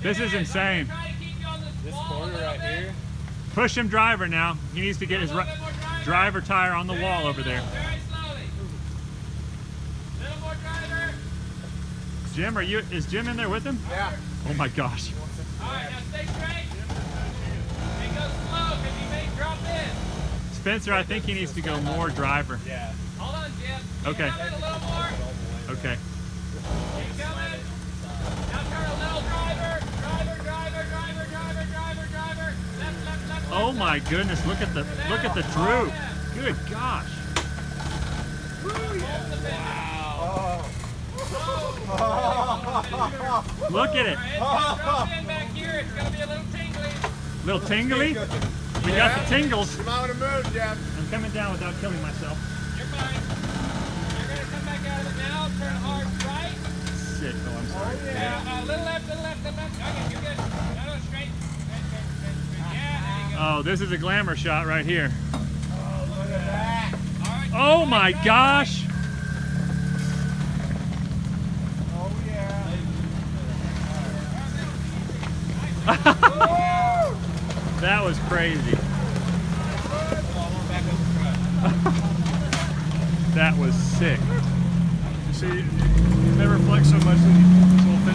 This is insane. This corner right here. Push him driver now. He needs to get his driver tire on the wall over there. Very slowly. Little more driver. Jim, is Jim in there with him? Yeah. Oh my gosh. All right, now stay straight. And go slow because you may drop in. Spencer, I think he needs to go more driver. Yeah. Hold on, Jim. Okay. Keep coming a little more. Okay. Keep coming. Now turn a little driver. Driver, driver, driver, driver, driver, driver. Left, left, left. Oh my goodness, look at the droop. Good gosh. Look at it. It's gonna drop in back here. It's gonna be a little tingly. Little tingly. We got the tingles. Come on to move, Jeff. I'm coming down without killing myself. You're fine. You're gonna come back out of it now. Turn hard right. Shit. Oh, I'm sorry. Yeah, little left, little left, little left. Okay, you're good. No, straight. Straight, straight, straight, straight. Yeah, there you go. Oh, this is a glamour shot right here. Oh, look at that. All right. Oh my gosh. Oh, yeah. That was crazy. That was sick. You see, you never flex so much that you